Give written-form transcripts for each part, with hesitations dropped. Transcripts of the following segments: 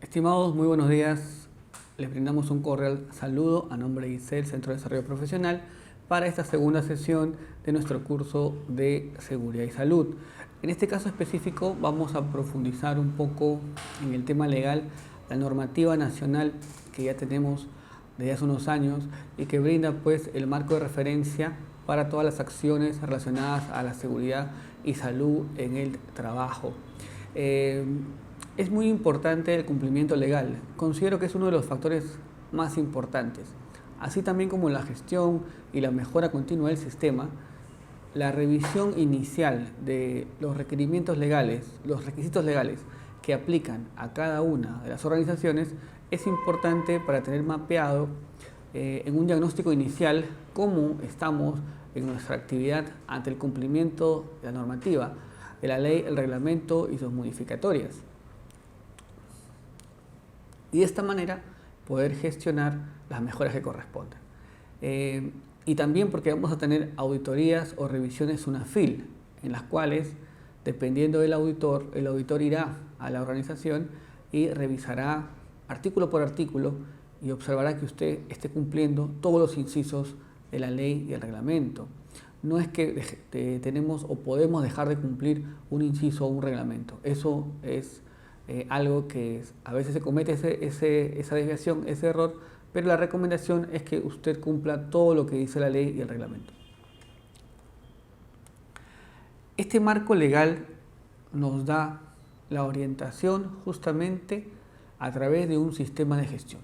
Estimados, muy buenos días. Les brindamos un cordial saludo a nombre de ICEL, Centro de Desarrollo Profesional, para esta segunda sesión de nuestro curso de Seguridad y Salud. En este caso específico vamos a profundizar un poco en el tema legal, la normativa nacional que ya tenemos desde hace unos años y que brinda pues el marco de referencia para todas las acciones relacionadas a la seguridad y salud en el trabajo. Es muy importante el cumplimiento legal. Considero que es uno de los factores más importantes. Así también como la gestión y la mejora continua del sistema, la revisión inicial de los requerimientos legales, los requisitos legales que aplican a cada una de las organizaciones es importante para tener mapeado en un diagnóstico inicial cómo estamos en nuestra actividad ante el cumplimiento de la normativa, de la ley, el reglamento y sus modificatorias. Y de esta manera poder gestionar las mejoras que correspondan. Y también porque vamos a tener auditorías o revisiones UNAFIL, en las cuales, dependiendo del auditor, el auditor irá a la organización y revisará artículo por artículo y observará que usted esté cumpliendo todos los incisos de la ley y el reglamento. No es que tenemos o podemos dejar de cumplir un inciso o un reglamento. Eso es algo que a veces se comete esa desviación, ese error, pero la recomendación es que usted cumpla todo lo que dice la ley y el reglamento. Este marco legal nos da la orientación justamente a través de un sistema de gestión.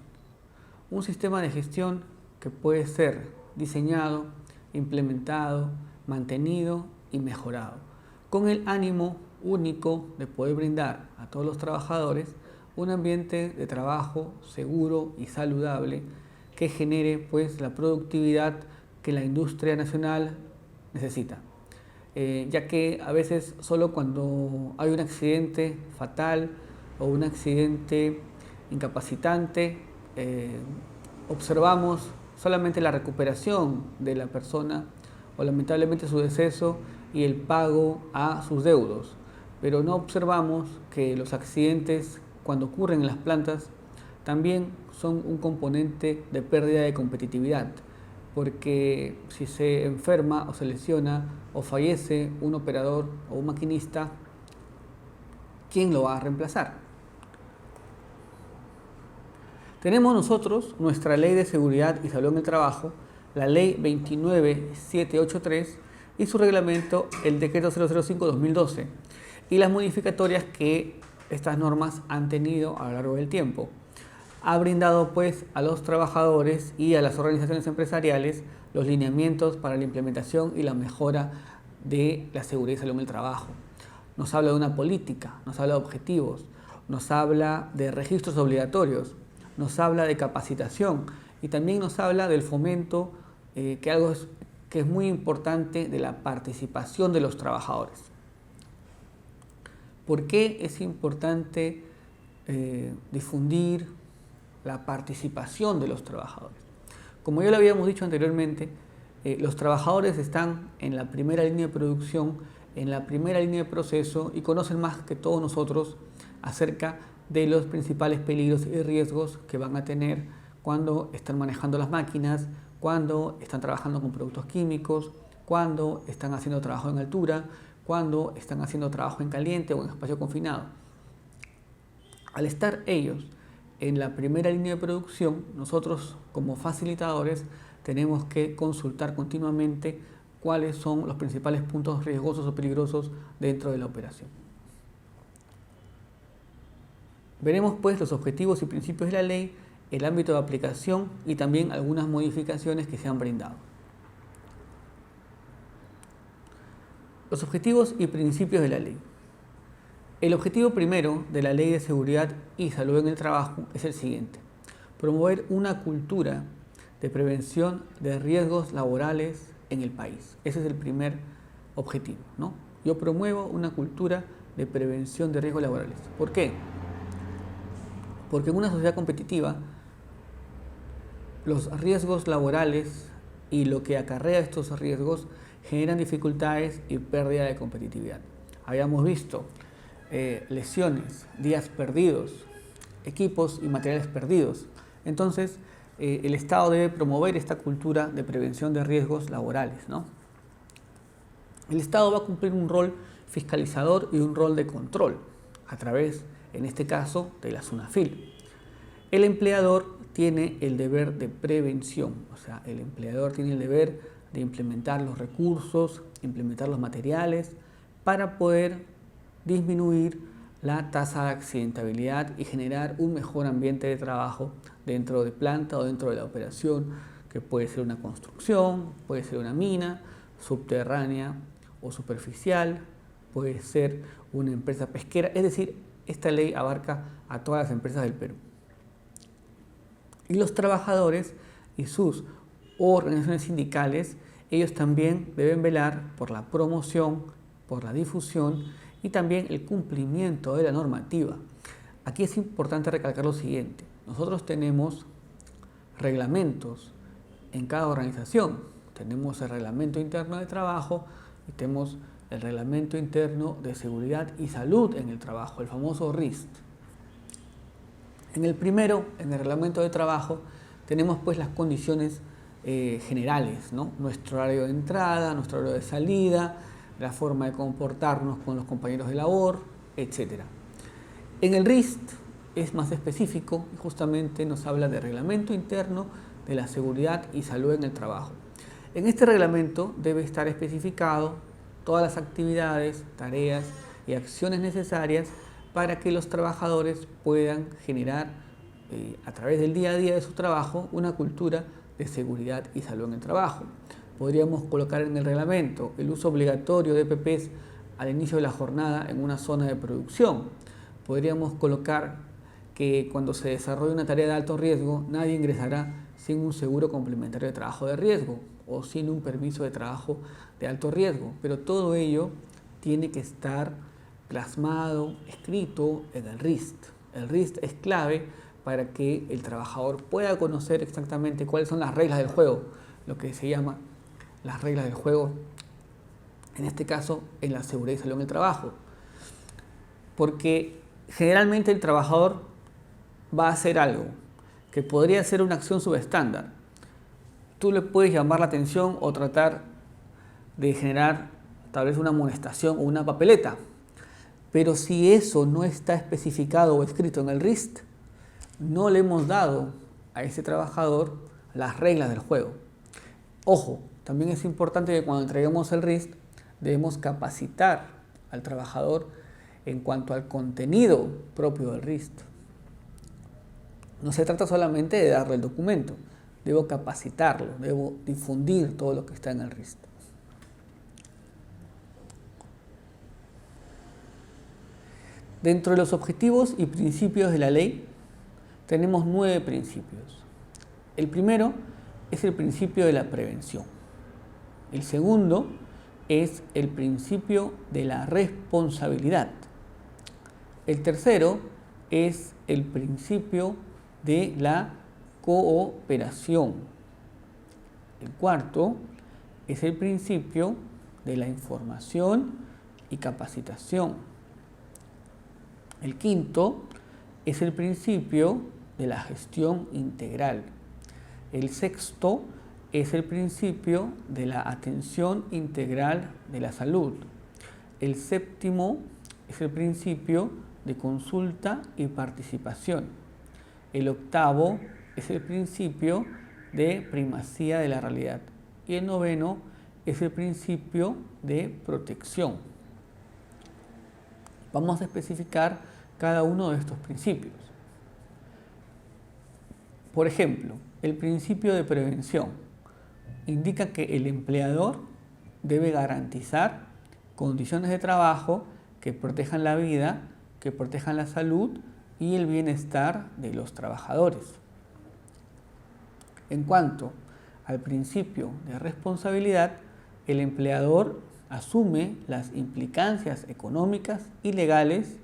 Un sistema de gestión que puede ser diseñado, implementado, mantenido y mejorado, con el ánimo único de poder brindar a todos los trabajadores un ambiente de trabajo seguro y saludable que genere pues la productividad que la industria nacional necesita. Ya que a veces solo cuando hay un accidente fatal o un accidente incapacitante observamos solamente la recuperación de la persona o lamentablemente su deceso y el pago a sus deudos. Pero no observamos que los accidentes, cuando ocurren en las plantas, también son un componente de pérdida de competitividad, porque si se enferma o se lesiona o fallece un operador o un maquinista, ¿quién lo va a reemplazar? Tenemos nosotros nuestra Ley de Seguridad y Salud en el Trabajo, la Ley 29783 y su reglamento, el Decreto 005-2012, y las modificatorias que estas normas han tenido a lo largo del tiempo. Ha brindado pues a los trabajadores y a las organizaciones empresariales los lineamientos para la implementación y la mejora de la seguridad y salud en el trabajo. Nos habla de una política, nos habla de objetivos, nos habla de registros obligatorios, nos habla de capacitación y también nos habla del fomento, que es muy importante, de la participación de los trabajadores. ¿Por qué es importante difundir la participación de los trabajadores? Como ya lo habíamos dicho anteriormente, los trabajadores están en la primera línea de producción, en la primera línea de proceso y conocen más que todos nosotros acerca de los principales peligros y riesgos que van a tener cuando están manejando las máquinas, cuando están trabajando con productos químicos, cuando están haciendo trabajo en altura, cuando están haciendo trabajo en caliente o en espacio confinado. Al estar ellos en la primera línea de producción, nosotros como facilitadores tenemos que consultar continuamente cuáles son los principales puntos riesgosos o peligrosos dentro de la operación. Veremos pues los objetivos y principios de la ley, el ámbito de aplicación y también algunas modificaciones que se han brindado. Los objetivos y principios de la ley. El objetivo primero de la Ley de Seguridad y Salud en el Trabajo es el siguiente: promover una cultura de prevención de riesgos laborales en el país. Ese es el primer objetivo, ¿no? Yo promuevo una cultura de prevención de riesgos laborales. ¿Por qué? Porque en una sociedad competitiva, los riesgos laborales y lo que acarrea estos riesgos generan dificultades y pérdida de competitividad. Habíamos visto lesiones, días perdidos, equipos y materiales perdidos. Entonces, el Estado debe promover esta cultura de prevención de riesgos laborales, ¿no? El Estado va a cumplir un rol fiscalizador y un rol de control a través, en este caso, de la SUNAFIL. El empleador tiene el deber de prevención, o sea, el empleador tiene el deber de implementar los recursos, implementar los materiales para poder disminuir la tasa de accidentabilidad y generar un mejor ambiente de trabajo dentro de planta o dentro de la operación, que puede ser una construcción, puede ser una mina subterránea o superficial, puede ser una empresa pesquera. Es decir, esta ley abarca a todas las empresas del Perú. Y los trabajadores y sus organizaciones sindicales, ellos también deben velar por la promoción, por la difusión y también el cumplimiento de la normativa. Aquí es importante recalcar lo siguiente: nosotros tenemos reglamentos en cada organización. Tenemos el reglamento interno de trabajo y tenemos el reglamento interno de seguridad y salud en el trabajo, el famoso RIST. En el primero, en el reglamento de trabajo, tenemos pues las condiciones generales, ¿no? Nuestro horario de entrada, nuestro horario de salida, la forma de comportarnos con los compañeros de labor, etc. En el RIST es más específico y justamente nos habla de reglamento interno de la seguridad y salud en el trabajo. En este reglamento debe estar especificado todas las actividades, tareas y acciones necesarias para que los trabajadores puedan generar a través del día a día de su trabajo una cultura de seguridad y salud en el trabajo. Podríamos colocar en el reglamento el uso obligatorio de EPPs al inicio de la jornada en una zona de producción. Podríamos colocar que cuando se desarrolle una tarea de alto riesgo, nadie ingresará sin un seguro complementario de trabajo de riesgo o sin un permiso de trabajo de alto riesgo. Pero todo ello tiene que estar plasmado, escrito en el RIST. El RIST es clave para que el trabajador pueda conocer exactamente cuáles son las reglas del juego, lo que se llama las reglas del juego, en este caso en la seguridad y salud en el trabajo. Porque generalmente el trabajador va a hacer algo que podría ser una acción subestándar. Tú le puedes llamar la atención o tratar de generar tal vez una amonestación o una papeleta. Pero si eso no está especificado o escrito en el RIST, no le hemos dado a ese trabajador las reglas del juego. Ojo, también es importante que cuando entreguemos el RIST debemos capacitar al trabajador en cuanto al contenido propio del RIST. No se trata solamente de darle el documento, debo capacitarlo, debo difundir todo lo que está en el RIST. Dentro de los objetivos y principios de la ley, tenemos 9 principios. El primero es el principio de la prevención. El segundo es el principio de la responsabilidad. El tercero es el principio de la cooperación. El cuarto es el principio de la información y capacitación. El quinto es el principio de la gestión integral. El sexto es el principio de la atención integral de la salud. El séptimo es el principio de consulta y participación. El octavo es el principio de primacía de la realidad. Y el noveno es el principio de protección. Vamos a especificar cada uno de estos principios. Por ejemplo, el principio de prevención indica que el empleador debe garantizar condiciones de trabajo que protejan la vida, que protejan la salud y el bienestar de los trabajadores. En cuanto al principio de responsabilidad, el empleador asume las implicancias económicas y legales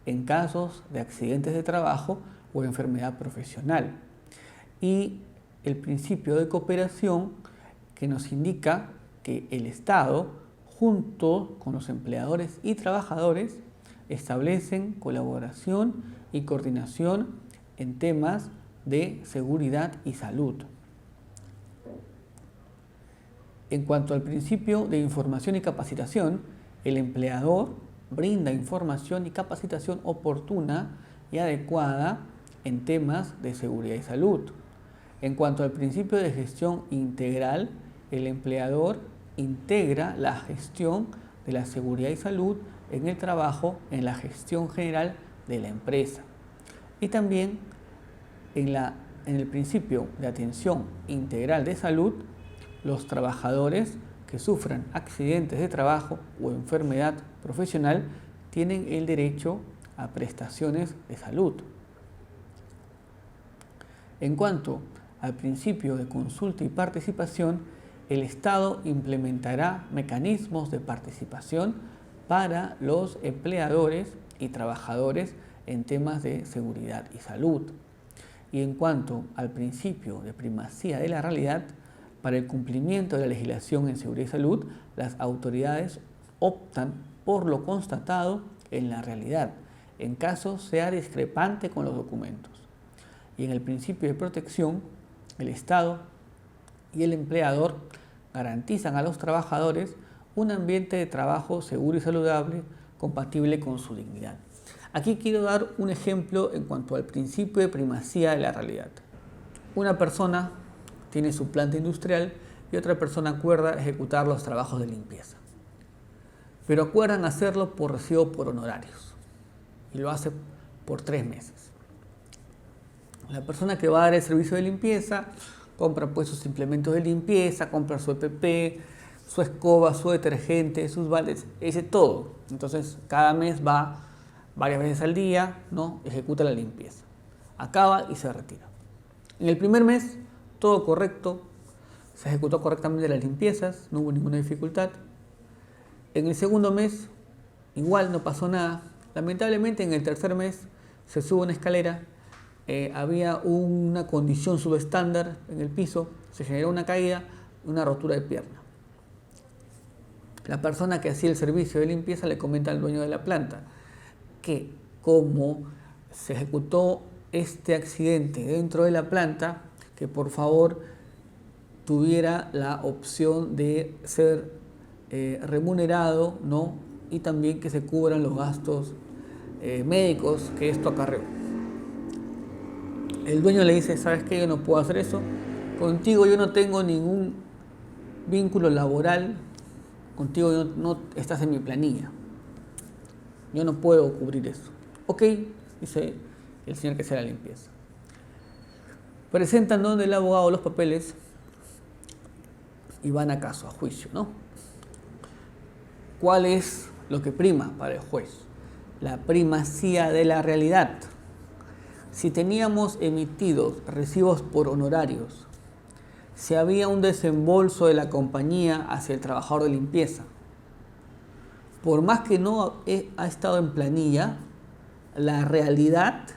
en casos de accidentes de trabajo o enfermedad profesional. Y el principio de cooperación, que nos indica que el Estado, junto con los empleadores y trabajadores, establecen colaboración y coordinación en temas de seguridad y salud. En cuanto al principio de información y capacitación, el empleador brinda información y capacitación oportuna y adecuada en temas de seguridad y salud. En cuanto al principio de gestión integral, el empleador integra la gestión de la seguridad y salud en el trabajo en la gestión general de la empresa. Y también en el principio de atención integral de salud, los trabajadores que sufran accidentes de trabajo o enfermedad profesional tienen el derecho a prestaciones de salud. En cuanto al principio de consulta y participación, el Estado implementará mecanismos de participación para los empleadores y trabajadores en temas de seguridad y salud. Y en cuanto al principio de primacía de la realidad, para el cumplimiento de la legislación en seguridad y salud, las autoridades optan por lo constatado en la realidad, en caso sea discrepante con los documentos. Y en el principio de protección, el Estado y el empleador garantizan a los trabajadores un ambiente de trabajo seguro y saludable, compatible con su dignidad. Aquí quiero dar un ejemplo en cuanto al principio de primacía de la realidad. Una persona tiene su planta industrial y otra persona acuerda ejecutar los trabajos de limpieza. Pero acuerdan hacerlo por recibo por honorarios y lo hace por 3 meses. La persona que va a dar el servicio de limpieza compra pues sus implementos de limpieza, compra su EPP, su escoba, su detergente, sus baldes, ese todo. Entonces cada mes va varias veces al día, ¿no? Ejecuta la limpieza. Acaba y se retira. En el primer mes todo correcto, se ejecutó correctamente las limpiezas, no hubo ninguna dificultad. En el segundo mes, igual no pasó nada. Lamentablemente en el tercer mes se sube una escalera, había una condición subestándar en el piso, se generó una caída, una rotura de pierna. La persona que hacía el servicio de limpieza le comenta al dueño de la planta que como se ejecutó este accidente dentro de la planta, que por favor tuviera la opción de ser remunerado, ¿no? Y también que se cubran los gastos médicos que esto acarreó. El dueño le dice, ¿sabes qué? Yo no puedo hacer eso. Contigo yo no tengo ningún vínculo laboral. Contigo no estás en mi planilla. Yo no puedo cubrir eso. Ok, dice el señor que hace la limpieza. Presentan donde el abogado los papeles y van a caso, a juicio, ¿no? ¿Cuál es lo que prima para el juez? La primacía de la realidad. Si teníamos emitidos recibos por honorarios, si había un desembolso de la compañía hacia el trabajador de limpieza, por más que no ha estado en planilla, la realidad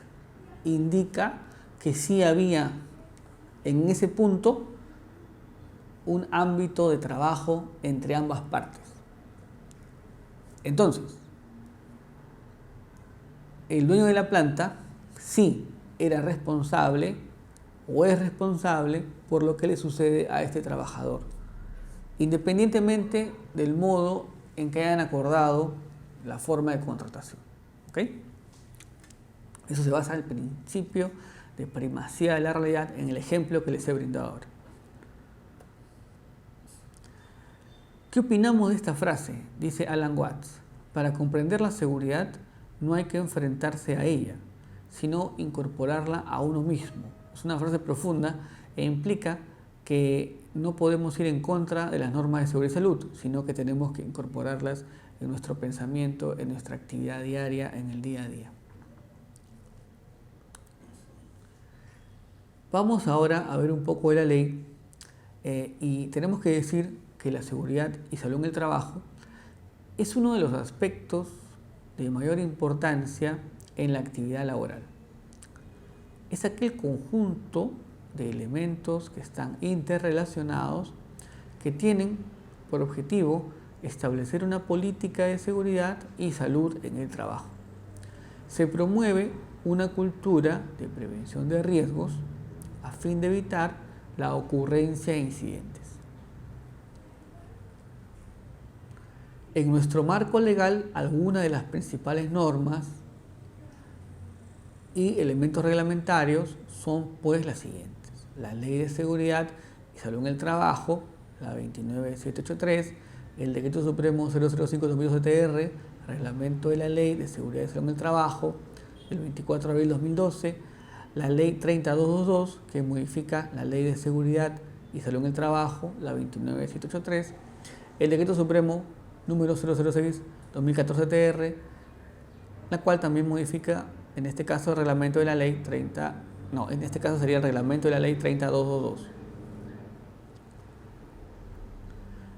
indica que sí había en ese punto un ámbito de trabajo entre ambas partes. Entonces, el dueño de la planta sí era responsable o es responsable por lo que le sucede a este trabajador, independientemente del modo en que hayan acordado la forma de contratación. ¿Ok? Eso se basa en el principio de primacía de la realidad en el ejemplo que les he brindado ahora. ¿Qué opinamos de esta frase? Dice Alan Watts: para comprender la seguridad no hay que enfrentarse a ella, sino incorporarla a uno mismo. Es una frase profunda e implica que no podemos ir en contra de las normas de seguridad y salud, sino que tenemos que incorporarlas en nuestro pensamiento, en nuestra actividad diaria, en el día a día. Vamos ahora a ver un poco de la ley y tenemos que decir que la seguridad y salud en el trabajo es uno de los aspectos de mayor importancia en la actividad laboral. Es aquel conjunto de elementos que están interrelacionados que tienen por objetivo establecer una política de seguridad y salud en el trabajo. Se promueve una cultura de prevención de riesgos a fin de evitar la ocurrencia de incidentes. En nuestro marco legal, algunas de las principales normas y elementos reglamentarios son pues las siguientes: la Ley de Seguridad y Salud en el Trabajo, la 29783, el Decreto Supremo 005/2012-TR, Reglamento de la Ley de Seguridad y Salud en el Trabajo, del 24 de abril de 2012, la Ley 30222, que modifica la Ley de Seguridad y Salud en el Trabajo, la 29783, el Decreto Supremo número 006/2014-TR, la cual también modifica, en este caso, el reglamento de la Ley 30222.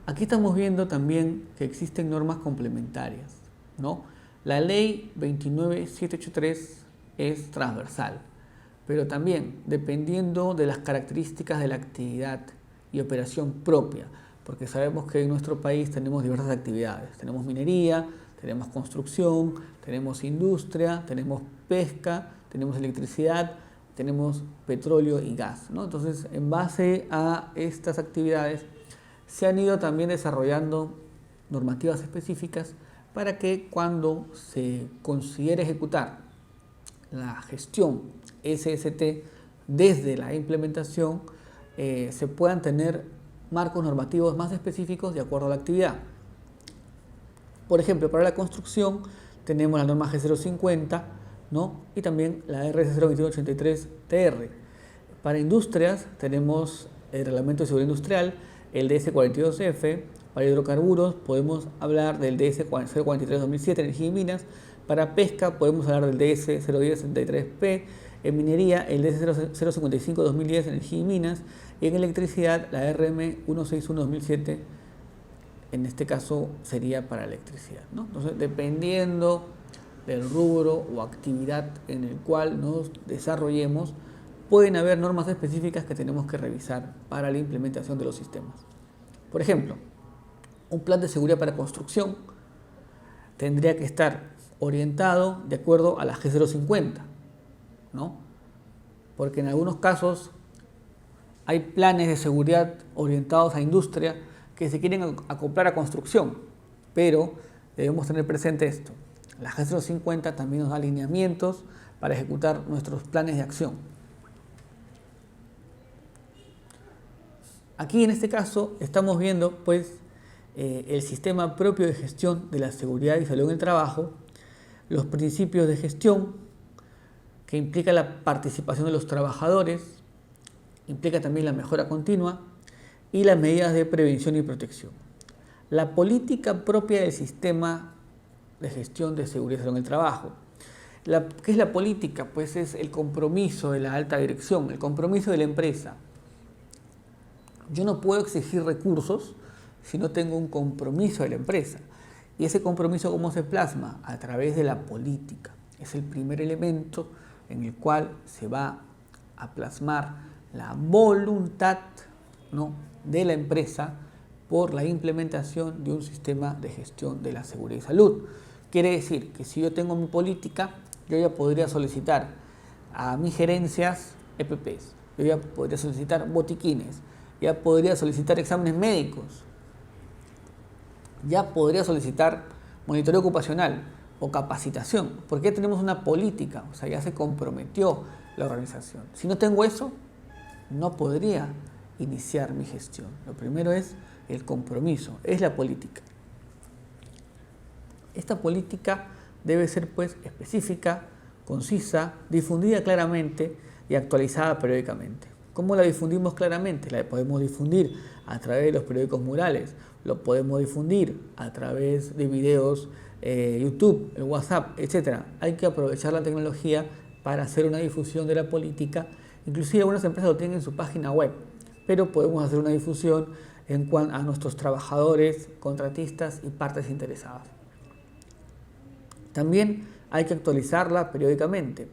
Aquí estamos viendo también que existen normas complementarias, ¿no? La Ley 29783 es transversal, pero también dependiendo de las características de la actividad y operación propia, porque sabemos que en nuestro país tenemos diversas actividades. Tenemos minería, tenemos construcción, tenemos industria, tenemos pesca, tenemos electricidad, tenemos petróleo y gas, ¿no? Entonces, en base a estas actividades, se han ido también desarrollando normativas específicas para que cuando se considere ejecutar la gestión SST desde la implementación, se puedan tener marcos normativos más específicos de acuerdo a la actividad. Por ejemplo, para la construcción tenemos la norma G050, ¿no? Y también la RC02183-TR. Para industrias tenemos el Reglamento de Seguridad Industrial, el DS42F. Para hidrocarburos podemos hablar del DS043-2007, Energía y Minas. Para pesca podemos hablar del DS010-63P. En minería, el DS055-2010, Energía y Minas. Y en electricidad, la RM161-2007, en este caso sería para electricidad, ¿no? Entonces, dependiendo del rubro o actividad en el cual nos desarrollemos, pueden haber normas específicas que tenemos que revisar para la implementación de los sistemas. Por ejemplo, un plan de seguridad para construcción tendría que estar orientado de acuerdo a la G050, ¿no? Porque en algunos casos hay planes de seguridad orientados a industria que se quieren acoplar a construcción, pero debemos tener presente esto: la G050 también nos da alineamientos para ejecutar nuestros planes de acción. Aquí en este caso estamos viendo pues el sistema propio de gestión de la seguridad y salud en el trabajo, los principios de gestión que implica la participación de los trabajadores, implica también la mejora continua y las medidas de prevención y protección. La política propia del sistema de gestión de seguridad y salud en el trabajo. ¿Qué es la política? Pues es el compromiso de la alta dirección, el compromiso de la empresa. Yo no puedo exigir recursos si no tengo un compromiso de la empresa. Y ese compromiso, ¿cómo se plasma? A través de la política. Es el primer elemento en el cual se va a plasmar la voluntad, ¿no?, de la empresa por la implementación de un sistema de gestión de la seguridad y salud. Quiere decir que si yo tengo mi política, yo ya podría solicitar a mis gerencias EPPs, yo ya podría solicitar botiquines, ya podría solicitar exámenes médicos, ya podría solicitar monitoreo ocupacional o capacitación, porque ya tenemos una política, o sea, ya se comprometió la organización. Si no tengo eso, no podría iniciar mi gestión. Lo primero es el compromiso, es la política. Esta política debe ser pues específica, concisa, difundida claramente y actualizada periódicamente. ¿Cómo la difundimos claramente? La podemos difundir a través de los periódicos murales, lo podemos difundir a través de videos, YouTube, el WhatsApp, etc. Hay que aprovechar la tecnología para hacer una difusión de la política. Inclusive algunas empresas lo tienen en su página web, pero podemos hacer una difusión en cuanto a nuestros trabajadores, contratistas y partes interesadas. También hay que actualizarla periódicamente.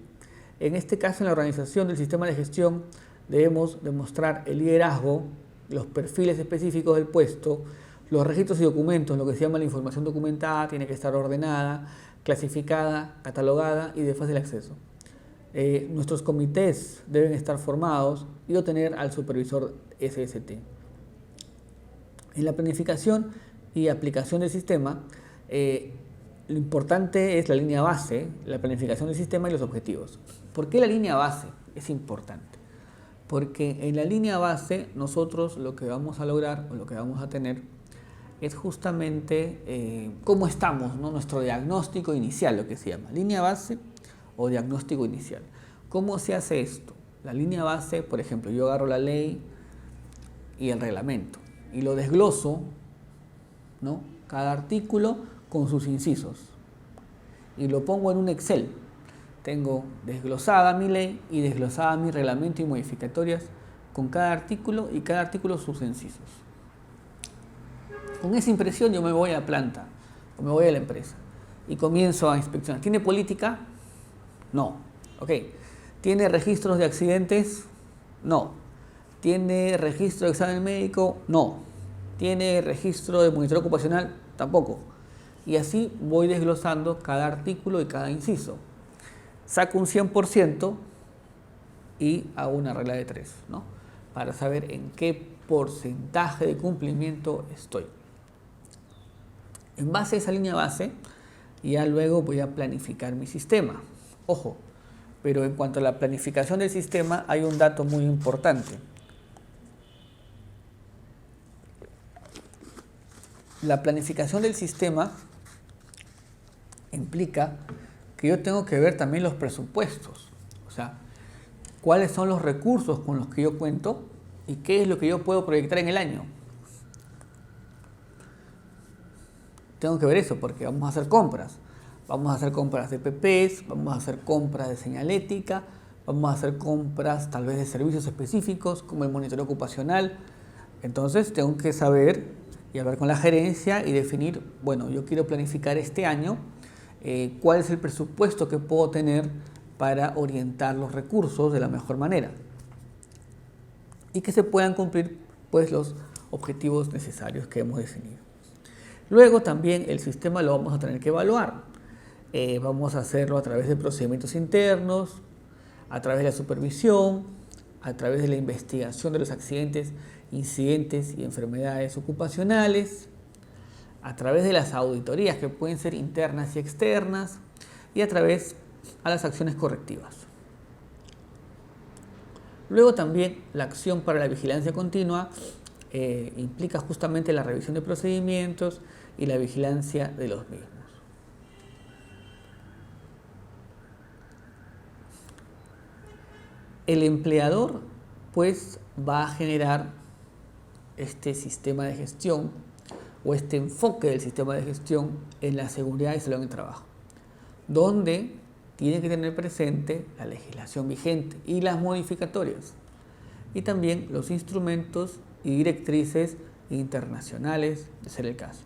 En este caso, en la organización del sistema de gestión, debemos demostrar el liderazgo, los perfiles específicos del puesto, los registros y documentos, lo que se llama la información documentada, tiene que estar ordenada, clasificada, catalogada y de fácil acceso. Nuestros comités deben estar formados y tener al supervisor SST. En la planificación y aplicación del sistema, lo importante es la línea base, la planificación del sistema y los objetivos. ¿Por qué la línea base es importante? Porque en la línea base nosotros lo que vamos a lograr o lo que vamos a tener es justamente cómo estamos, ¿no? Nuestro diagnóstico inicial, lo que se llama línea base o diagnóstico inicial. ¿Cómo se hace esto? La línea base, por ejemplo, yo agarro la ley y el reglamento y lo desgloso, ¿no? Cada artículo con sus incisos y lo pongo en un Excel. Tengo desglosada mi ley y desglosada mi reglamento y modificatorias con cada artículo y cada artículo sus incisos. Con esa impresión yo me voy a planta o me voy a la empresa y comienzo a inspeccionar. ¿Tiene política? No. Ok. ¿Tiene registros de accidentes? No. ¿Tiene registro de examen médico? No. ¿Tiene registro de monitoreo ocupacional? Tampoco. Y así voy desglosando cada artículo y cada inciso. Saco un 100% y hago una regla de 3, ¿no? Para saber en qué porcentaje de cumplimiento estoy. En base a esa línea base, ya luego voy a planificar mi sistema. Ojo, pero en cuanto a la planificación del sistema hay un dato muy importante. La planificación del sistema implica que yo tengo que ver también los presupuestos, o sea, cuáles son los recursos con los que yo cuento y qué es lo que yo puedo proyectar en el año. Tengo que ver eso porque vamos a hacer compras. Vamos a hacer compras de PPs, vamos a hacer compras de señalética, vamos a hacer compras tal vez de servicios específicos como el monitoreo ocupacional. Entonces tengo que saber y hablar con la gerencia y definir, bueno, yo quiero planificar este año cuál es el presupuesto que puedo tener para orientar los recursos de la mejor manera y que se puedan cumplir pues los objetivos necesarios que hemos definido. Luego también el sistema lo vamos a tener que evaluar. Vamos a hacerlo a través de procedimientos internos, a través de la supervisión, a través de la investigación de los accidentes, incidentes y enfermedades ocupacionales, a través de las auditorías que pueden ser internas y externas y a través de las acciones correctivas. Luego también la acción para la vigilancia continua implica justamente la revisión de procedimientos y la vigilancia de los mismos. El empleador pues va a generar este sistema de gestión o este enfoque del sistema de gestión en la seguridad y salud en el trabajo, donde tiene que tener presente la legislación vigente y las modificatorias y también los instrumentos y directrices internacionales, de ser el caso.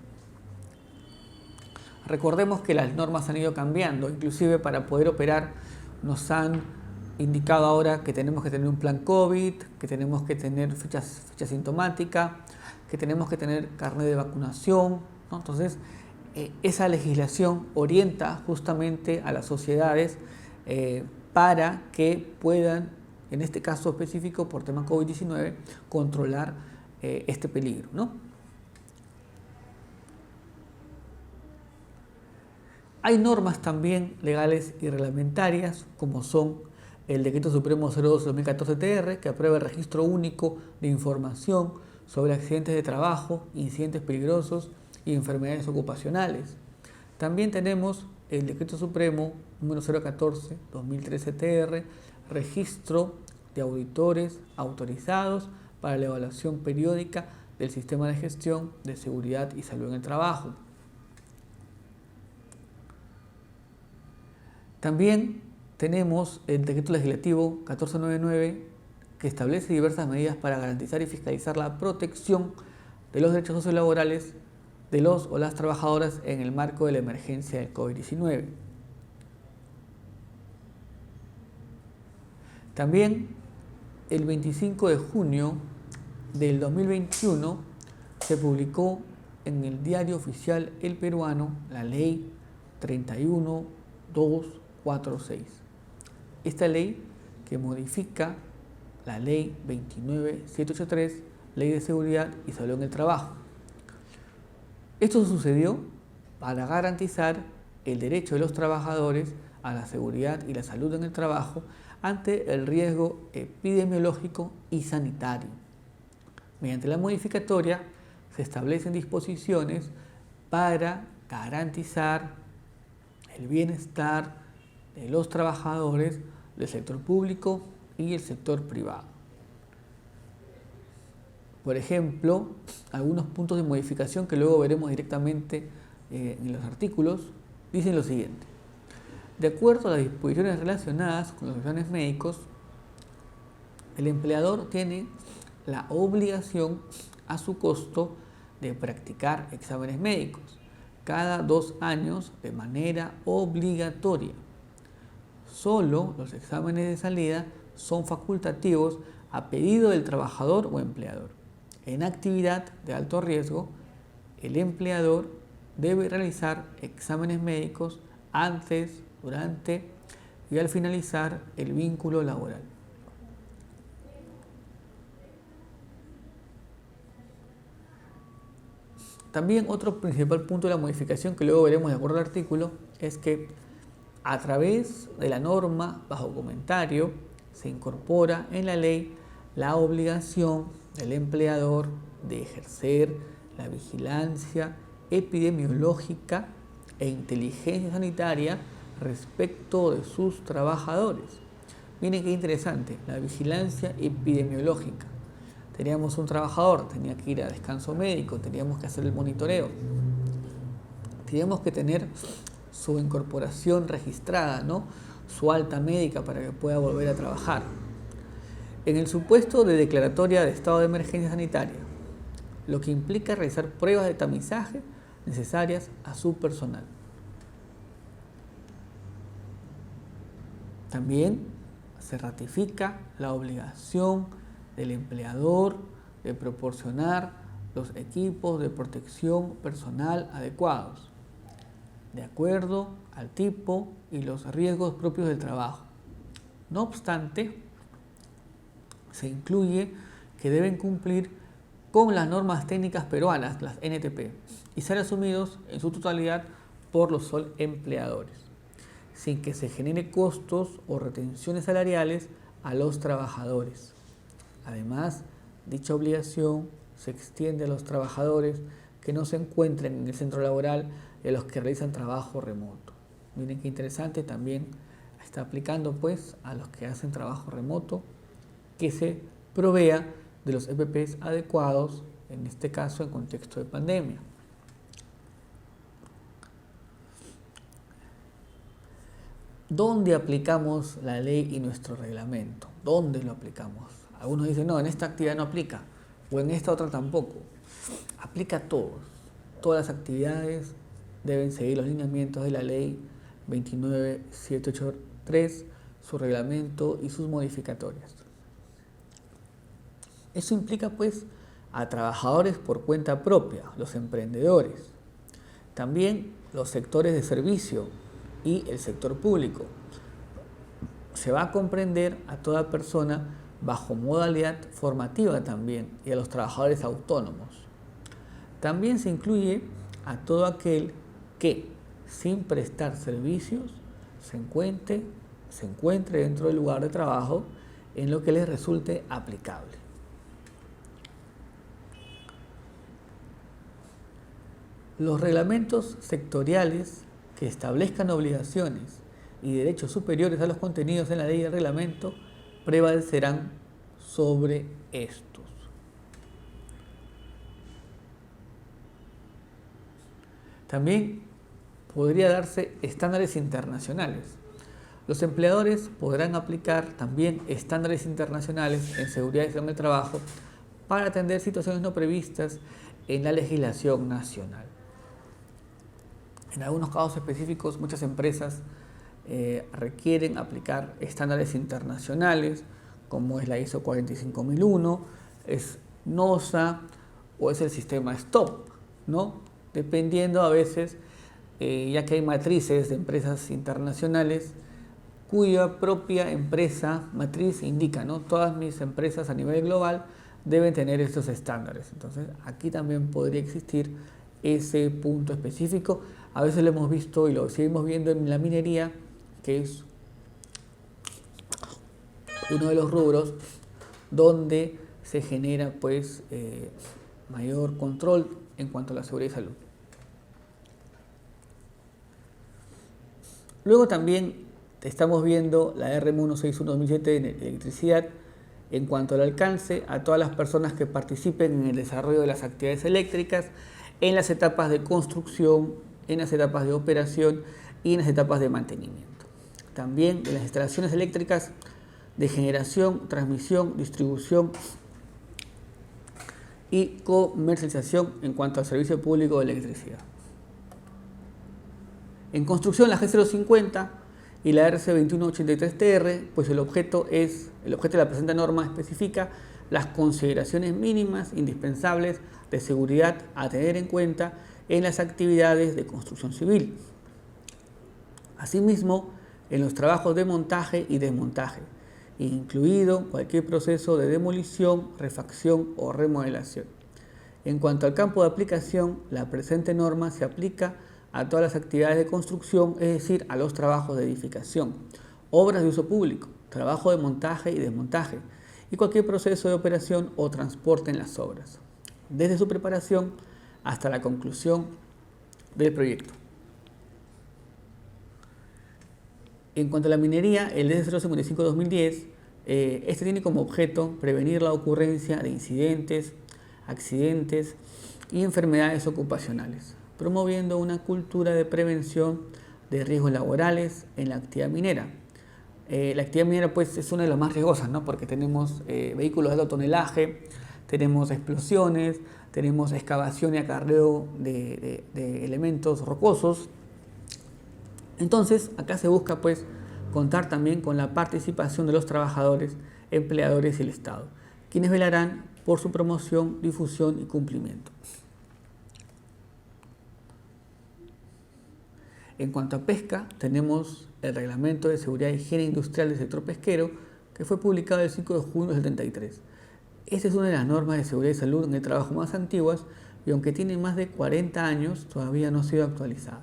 Recordemos que las normas han ido cambiando, inclusive para poder operar nos han indicado ahora que tenemos que tener un plan COVID, que tenemos que tener ficha sintomática, que tenemos que tener carnet de vacunación, ¿no? Entonces, esa legislación orienta justamente a las sociedades para que puedan, en este caso específico por tema COVID-19, controlar este peligro, ¿no? Hay normas también legales y reglamentarias, como son el Decreto Supremo 02/2014-TR, que aprueba el registro único de información sobre accidentes de trabajo, incidentes peligrosos y enfermedades ocupacionales. También tenemos el Decreto Supremo número 014/2013-TR, registro de auditores autorizados para la evaluación periódica del sistema de gestión de seguridad y salud en el trabajo. También tenemos el Decreto Legislativo 1499 que establece diversas medidas para garantizar y fiscalizar la protección de los derechos sociolaborales de los o las trabajadoras en el marco de la emergencia del COVID-19. También el 25 de junio del 2021 se publicó en el Diario Oficial El Peruano la Ley 31246. esta ley que modifica la ley 29783, Ley de Seguridad y Salud en el Trabajo. Esto sucedió para garantizar el derecho de los trabajadores a la seguridad y la salud en el trabajo ante el riesgo epidemiológico y sanitario. Mediante la modificatoria se establecen disposiciones para garantizar el bienestar de los trabajadores del sector público y el sector privado. Por ejemplo, algunos puntos de modificación que luego veremos directamente en los artículos dicen lo siguiente. De acuerdo a las disposiciones relacionadas con los exámenes médicos, el empleador tiene la obligación a su costo de practicar exámenes médicos cada 2 años de manera obligatoria. Solo los exámenes de salida son facultativos a pedido del trabajador o empleador. En actividad de alto riesgo, el empleador debe realizar exámenes médicos antes, durante y al finalizar el vínculo laboral. También otro principal punto de la modificación que luego veremos de acuerdo al artículo es que a través de la norma bajo comentario se incorpora en la ley la obligación del empleador de ejercer la vigilancia epidemiológica e inteligencia sanitaria respecto de sus trabajadores. Miren qué interesante, la vigilancia epidemiológica. Teníamos un trabajador, tenía que ir a descanso médico, teníamos que hacer el monitoreo, teníamos que tener su incorporación registrada, ¿no? Su alta médica para que pueda volver a trabajar. En el supuesto de declaratoria de estado de emergencia sanitaria, lo que implica realizar pruebas de tamizaje necesarias a su personal. También se ratifica la obligación del empleador de proporcionar los equipos de protección personal adecuados, de acuerdo al tipo y los riesgos propios del trabajo. No obstante, se incluye que deben cumplir con las normas técnicas peruanas, las NTP, y ser asumidos en su totalidad por los empleadores, sin que se genere costos o retenciones salariales a los trabajadores. Además, dicha obligación se extiende a los trabajadores que no se encuentren en el centro laboral y a los que realizan trabajo remoto. Miren qué interesante, también está aplicando pues a los que hacen trabajo remoto que se provea de los EPPs adecuados, en este caso en contexto de pandemia. ¿Dónde aplicamos la ley y nuestro reglamento? ¿Dónde lo aplicamos? Algunos dicen, no, en esta actividad no aplica, o en esta otra tampoco. Aplica a todos. Todas las actividades deben seguir los lineamientos de la ley 29783, su reglamento y sus modificatorias. Eso implica pues a trabajadores por cuenta propia, los emprendedores, también los sectores de servicio y el sector público. Se va a comprender a toda persona bajo modalidad formativa también y a los trabajadores autónomos. También se incluye a todo aquel que, sin prestar servicios, se encuentre dentro del lugar de trabajo en lo que les resulte aplicable. Los reglamentos sectoriales que establezcan obligaciones y derechos superiores a los contenidos en la ley y el reglamento prevalecerán sobre estos. También podría darse estándares internacionales. Los empleadores podrán aplicar también estándares internacionales en seguridad y salud del trabajo para atender situaciones no previstas en la legislación nacional. En algunos casos específicos, muchas empresas requieren aplicar estándares internacionales, como es la ISO 45001, es NOSA o es el sistema STOP, ¿no? Dependiendo a veces, ya que hay matrices de empresas internacionales, cuya propia empresa matriz indica, ¿no? Todas mis empresas a nivel global deben tener estos estándares. Entonces, aquí también podría existir ese punto específico. A veces lo hemos visto y lo seguimos viendo en la minería, que es uno de los rubros donde se genera pues mayor control en cuanto a la seguridad y salud. Luego también estamos viendo la RM 161/2007 de electricidad en cuanto al alcance a todas las personas que participen en el desarrollo de las actividades eléctricas en las etapas de construcción, en las etapas de operación y en las etapas de mantenimiento. También de las instalaciones eléctricas de generación, transmisión, distribución y comercialización en cuanto al servicio público de electricidad. En construcción, la G050 y la RC 2183TR, pues el objeto de la presente norma especifica las consideraciones mínimas indispensables de seguridad a tener en cuenta en las actividades de construcción civil. Asimismo, en los trabajos de montaje y desmontaje, incluido cualquier proceso de demolición, refacción o remodelación. En cuanto al campo de aplicación, la presente norma se aplica a todas las actividades de construcción, es decir, a los trabajos de edificación, obras de uso público, trabajo de montaje y desmontaje, y cualquier proceso de operación o transporte en las obras, desde su preparación hasta la conclusión del proyecto. En cuanto a la minería, el DC 055/2010, este tiene como objeto prevenir la ocurrencia de incidentes, accidentes y enfermedades ocupacionales, promoviendo una cultura de prevención de riesgos laborales en la actividad minera. La actividad minera pues, es una de las más riesgosas, ¿no? Porque tenemos vehículos de alto tonelaje, tenemos explosiones, tenemos excavación y acarreo de elementos rocosos. Entonces, acá se busca pues, contar también con la participación de los trabajadores, empleadores y el Estado, quienes velarán por su promoción, difusión y cumplimiento. En cuanto a pesca, tenemos el Reglamento de Seguridad e Higiene Industrial del Sector Pesquero, que fue publicado el 5 de junio del 73. Esta es una de las normas de seguridad y salud en el trabajo más antiguas y aunque tiene más de 40 años, todavía no ha sido actualizada.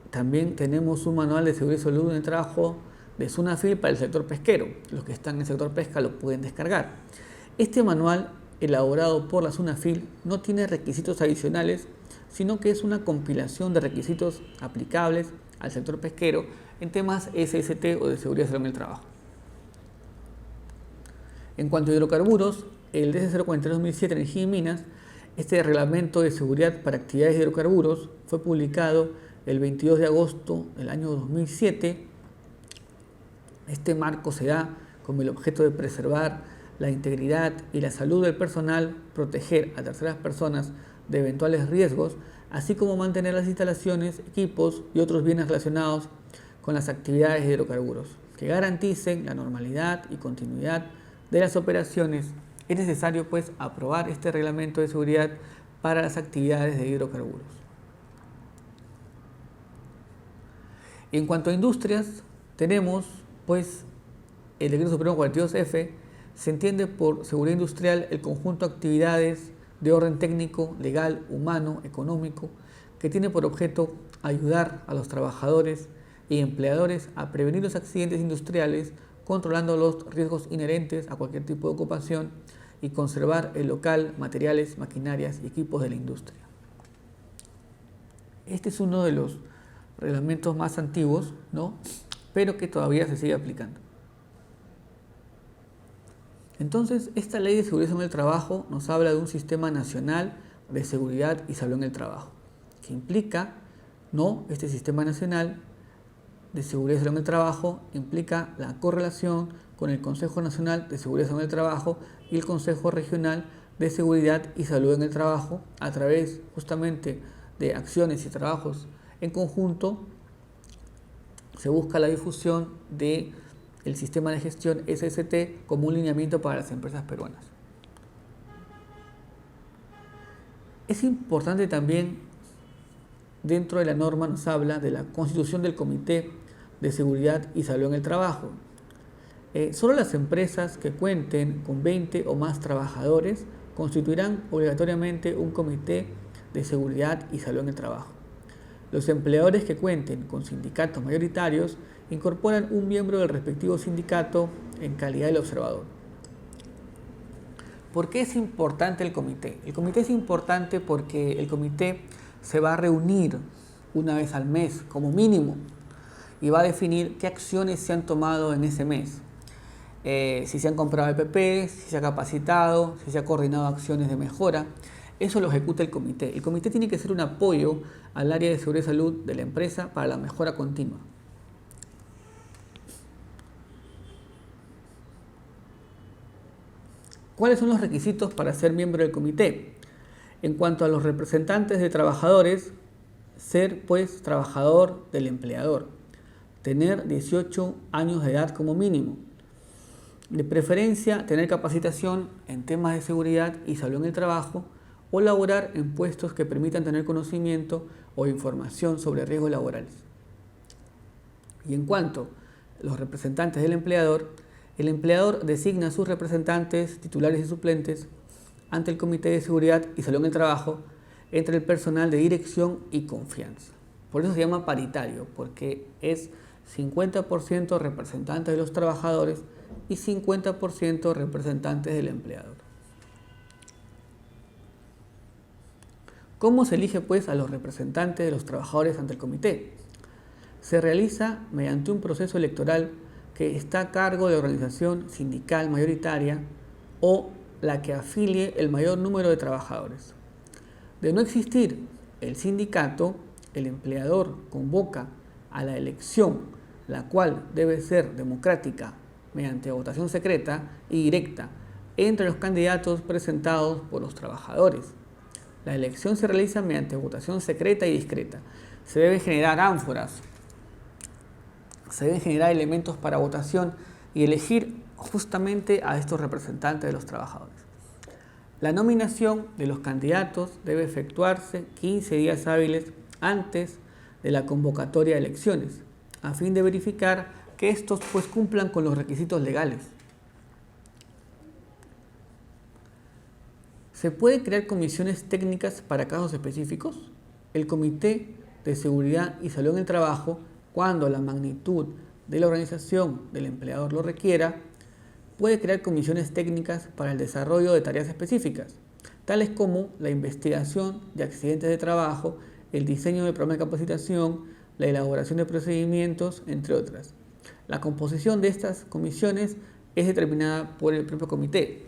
También tenemos un manual de seguridad y salud en el trabajo de SUNAFIL para el sector pesquero. Los que están en el sector pesca lo pueden descargar. Este manual, elaborado por la SUNAFIL, no tiene requisitos adicionales, sino que es una compilación de requisitos aplicables al sector pesquero en temas SST o de seguridad y salud en el trabajo. En cuanto a hidrocarburos, el DC 042/2007 Energía y Minas, este reglamento de seguridad para actividades de hidrocarburos fue publicado el 22 de agosto del año 2007. Este marco se da con el objeto de preservar la integridad y la salud del personal, proteger a terceras personas de eventuales riesgos, así como mantener las instalaciones, equipos y otros bienes relacionados con las actividades de hidrocarburos, que garanticen la normalidad y continuidad de las operaciones. Es necesario pues aprobar este reglamento de seguridad para las actividades de hidrocarburos. En cuanto a industrias, tenemos pues el Decreto Supremo 42F. Se entiende por seguridad industrial el conjunto de actividades de orden técnico, legal, humano, económico, que tiene por objeto ayudar a los trabajadores y empleadores a prevenir los accidentes industriales, controlando los riesgos inherentes a cualquier tipo de ocupación y conservar el local, materiales, maquinarias y equipos de la industria. Este es uno de los reglamentos más antiguos, ¿no? Pero que todavía se sigue aplicando. Entonces, esta ley de seguridad en el trabajo nos habla de un sistema nacional de seguridad y salud en el trabajo, que implica, ¿no? Este sistema nacional de seguridad y salud en el trabajo implica la correlación con el Consejo Nacional de Seguridad y Salud en el Trabajo y el Consejo Regional de Seguridad y Salud en el Trabajo a través justamente de acciones y trabajos en conjunto. Se busca la difusión del sistema de gestión SST como un lineamiento para las empresas peruanas. Es importante también, dentro de la norma nos habla de la constitución del Comité de Seguridad y Salud en el Trabajo. Solo las empresas que cuenten con 20 o más trabajadores constituirán obligatoriamente un comité de seguridad y salud en el trabajo. Los empleadores que cuenten con sindicatos mayoritarios incorporan un miembro del respectivo sindicato en calidad de observador. ¿Por qué es importante el comité? El comité es importante porque el comité se va a reunir una vez al mes como mínimo y va a definir qué acciones se han tomado en ese mes. Si se han comprado EPP, si se ha capacitado, si se ha coordinado acciones de mejora. Eso lo ejecuta el comité. El comité tiene que ser un apoyo al área de seguridad y salud de la empresa para la mejora continua. ¿Cuáles son los requisitos para ser miembro del comité? En cuanto a los representantes de trabajadores, ser pues trabajador del empleador, tener 18 años de edad como mínimo, de preferencia tener capacitación en temas de seguridad y salud en el trabajo o laborar en puestos que permitan tener conocimiento o información sobre riesgos laborales. Y en cuanto a los representantes del empleador, el empleador designa a sus representantes, titulares y suplentes ante el Comité de Seguridad y Salud en el Trabajo entre el personal de dirección y confianza. Por eso se llama paritario, porque es 50% representantes de los trabajadores y 50% representantes del empleador. ¿Cómo se elige pues a los representantes de los trabajadores ante el comité? Se realiza mediante un proceso electoral que está a cargo de la organización sindical mayoritaria o la que afilie el mayor número de trabajadores. De no existir el sindicato, el empleador convoca a la elección, la cual debe ser democrática mediante votación secreta y directa entre los candidatos presentados por los trabajadores. La elección se realiza mediante votación secreta y discreta. Se deben generar ánforas, se deben generar elementos para votación y elegir justamente a estos representantes de los trabajadores. La nominación de los candidatos debe efectuarse 15 días hábiles antes de la convocatoria de elecciones, a fin de verificar que estos pues cumplan con los requisitos legales. ¿Se puede crear comisiones técnicas para casos específicos? El Comité de Seguridad y Salud en el Trabajo, cuando la magnitud de la organización del empleador lo requiera, puede crear comisiones técnicas para el desarrollo de tareas específicas, tales como la investigación de accidentes de trabajo, el diseño de programas de capacitación, la elaboración de procedimientos, entre otras. La composición de estas comisiones es determinada por el propio comité.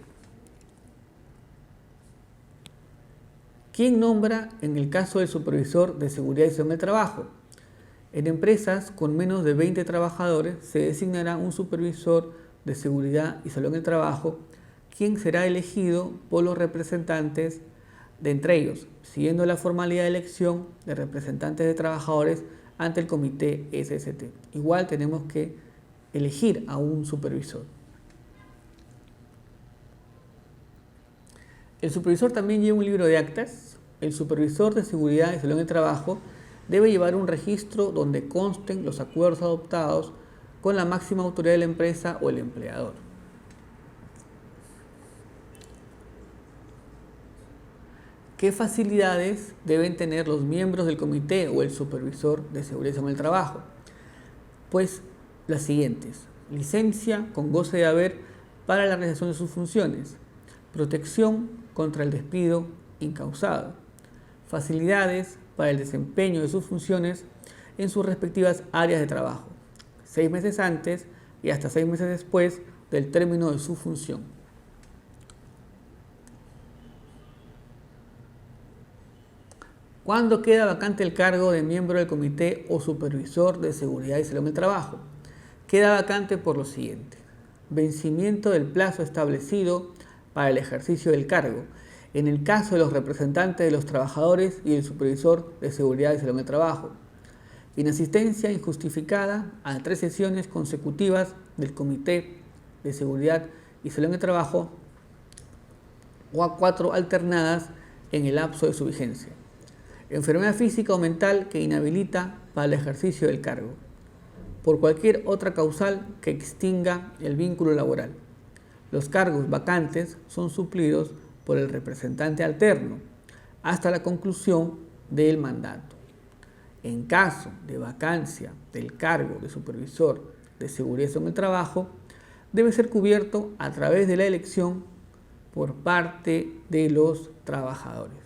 ¿Quién nombra en el caso del supervisor de seguridad y salud en el trabajo? En empresas con menos de 20 trabajadores se designará un supervisor de seguridad y salud en el trabajo, quien será elegido por los representantes de entre ellos, siguiendo la formalidad de elección de representantes de trabajadores ante el comité SST. Igual tenemos que elegir a un supervisor. El supervisor también lleva un libro de actas. El supervisor de seguridad y salud en el trabajo debe llevar un registro donde consten los acuerdos adoptados con la máxima autoridad de la empresa o el empleador. ¿Qué facilidades deben tener los miembros del comité o el supervisor de seguridad y salud en el trabajo? Pues las siguientes: licencia con goce de haber para la realización de sus funciones, protección contra el despido incausado, facilidades para el desempeño de sus funciones en sus respectivas áreas de trabajo, 6 meses antes y hasta 6 meses después del término de su función. ¿Cuándo queda vacante el cargo de miembro del comité o supervisor de seguridad y salud en el trabajo? Queda vacante por lo siguiente: vencimiento del plazo establecido para el ejercicio del cargo, en el caso de los representantes de los trabajadores y el supervisor de seguridad y salud en el trabajo. Inasistencia injustificada a 3 sesiones consecutivas del Comité de Seguridad y Salud en el Trabajo o a 4 alternadas en el lapso de su vigencia. Enfermedad física o mental que inhabilita para el ejercicio del cargo. por cualquier otra causal que extinga el vínculo laboral. Los cargos vacantes son suplidos por el representante alterno hasta la conclusión del mandato. En caso de vacancia del cargo de supervisor de seguridad en el trabajo, debe ser cubierto a través de la elección por parte de los trabajadores.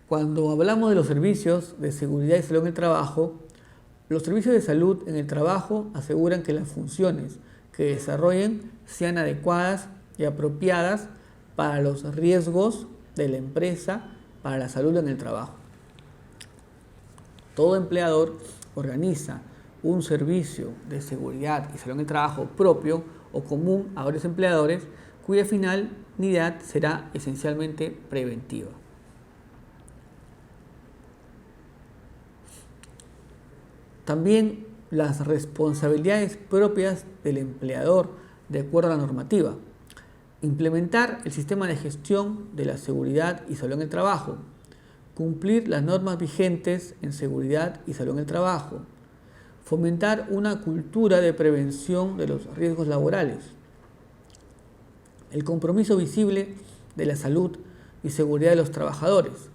Cuando hablamos de los servicios de seguridad y salud en el trabajo, los servicios de salud en el trabajo aseguran que las funciones que desarrollen sean adecuadas y apropiadas para los riesgos de la empresa para la salud en el trabajo. Todo empleador organiza un servicio de seguridad y salud en el trabajo propio o común a varios empleadores, cuya finalidad será esencialmente preventiva. También las responsabilidades propias del empleador de acuerdo a la normativa. Implementar el sistema de gestión de la seguridad y salud en el trabajo. Cumplir las normas vigentes en seguridad y salud en el trabajo. Fomentar una cultura de prevención de los riesgos laborales. El compromiso visible de la salud y seguridad de los trabajadores.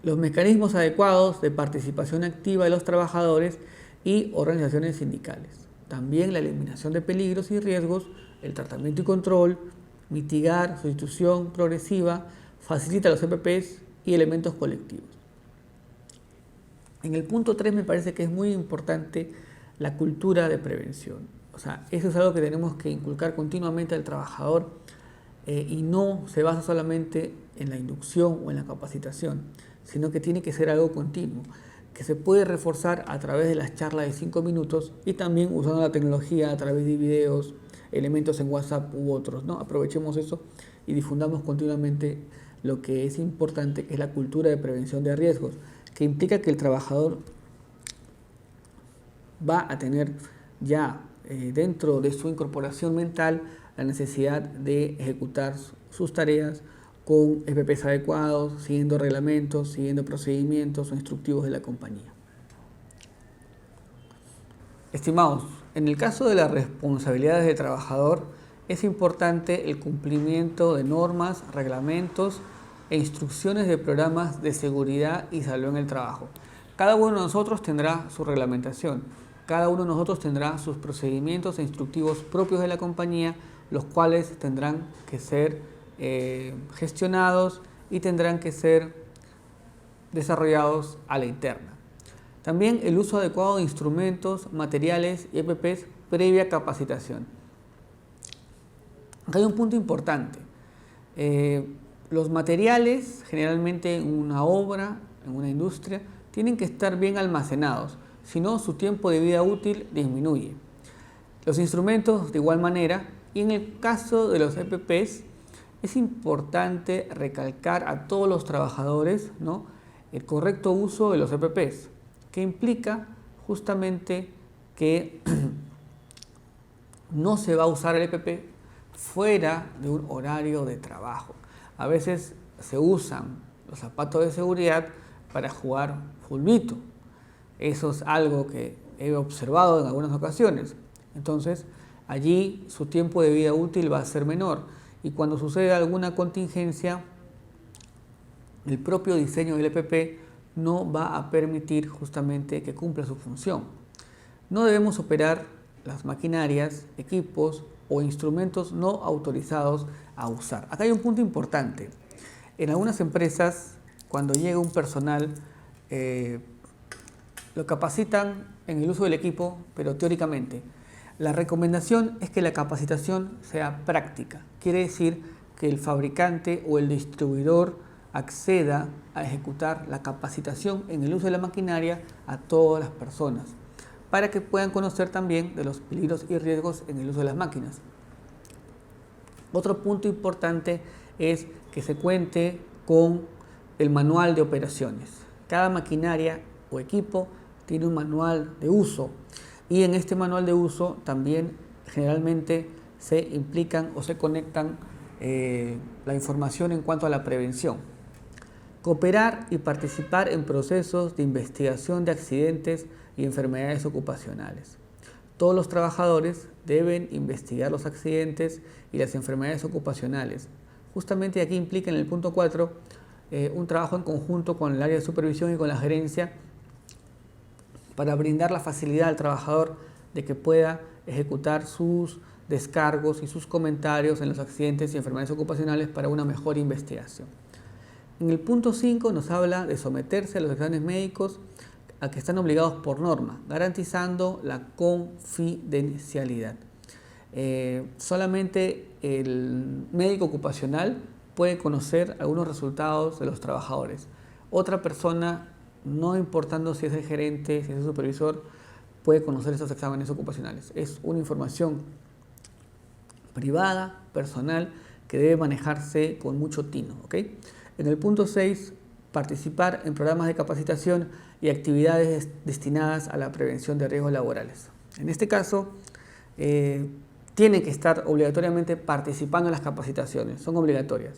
Los mecanismos adecuados de participación activa de los trabajadores y organizaciones sindicales. También la eliminación de peligros y riesgos, el tratamiento y control, mitigar, sustitución progresiva, facilita los EPPs y elementos colectivos. En el punto 3 me parece que es muy importante la cultura de prevención. O sea, eso es algo que tenemos que inculcar continuamente al trabajador y no se basa solamente en la inducción o en la capacitación, sino que tiene que ser algo continuo, que se puede reforzar a través de las charlas de 5 minutos y también usando la tecnología a través de videos, elementos en WhatsApp u otros, ¿no? Aprovechemos eso y difundamos continuamente lo que es importante, que es la cultura de prevención de riesgos, que implica que el trabajador va a tener ya dentro de su incorporación mental la necesidad de ejecutar sus tareas con EPPs adecuados, siguiendo reglamentos, siguiendo procedimientos o instructivos de la compañía. Estimados, en el caso de las responsabilidades del trabajador, es importante el cumplimiento de normas, reglamentos e instrucciones de programas de seguridad y salud en el trabajo. Cada uno de nosotros tendrá su reglamentación, cada uno de nosotros tendrá sus procedimientos e instructivos propios de la compañía, los cuales tendrán que ser gestionados y tendrán que ser desarrollados a la interna. También el uso adecuado de instrumentos, materiales y EPPs previa capacitación. Acá hay un punto importante. Los materiales, generalmente en una obra, en una industria, tienen que estar bien almacenados, si no su tiempo de vida útil disminuye. Los instrumentos de igual manera, y en el caso de los EPPs, es importante recalcar a todos los trabajadores, ¿no?, el correcto uso de los EPPs, que implica justamente que no se va a usar el EPP fuera de un horario de trabajo. A veces se usan los zapatos de seguridad para jugar fulbito. Eso es algo que he observado en algunas ocasiones. Entonces, allí su tiempo de vida útil va a ser menor. Y cuando sucede alguna contingencia, el propio diseño del EPP no va a permitir justamente que cumpla su función. No debemos operar las maquinarias, equipos o instrumentos no autorizados a usar. Acá hay un punto importante. En algunas empresas, cuando llega un personal, lo capacitan en el uso del equipo, pero teóricamente. La recomendación es que la capacitación sea práctica. Quiere decir que el fabricante o el distribuidor acceda a ejecutar la capacitación en el uso de la maquinaria a todas las personas, para que puedan conocer también de los peligros y riesgos en el uso de las máquinas. Otro punto importante es que se cuente con el manual de operaciones. Cada maquinaria o equipo tiene un manual de uso. Y en este manual de uso también generalmente se implican o se conectan la información en cuanto a la prevención. Cooperar y participar en procesos de investigación de accidentes y enfermedades ocupacionales. Todos los trabajadores deben investigar los accidentes y las enfermedades ocupacionales. Justamente aquí implica en el punto 4 un trabajo en conjunto con el área de supervisión y con la gerencia para brindar la facilidad al trabajador de que pueda ejecutar sus descargos y sus comentarios en los accidentes y enfermedades ocupacionales para una mejor investigación. En el punto 5 nos habla de someterse a los exámenes médicos a que están obligados por norma, garantizando la confidencialidad. Solamente el médico ocupacional puede conocer algunos resultados de los trabajadores. Otra persona, no importando si es el gerente, si es el supervisor, puede conocer esos exámenes ocupacionales. Es una información privada, personal, que debe manejarse con mucho tino, ¿ok? En el punto 6, participar en programas de capacitación y actividades destinadas a la prevención de riesgos laborales. En este caso, tienen que estar obligatoriamente participando en las capacitaciones, son obligatorias.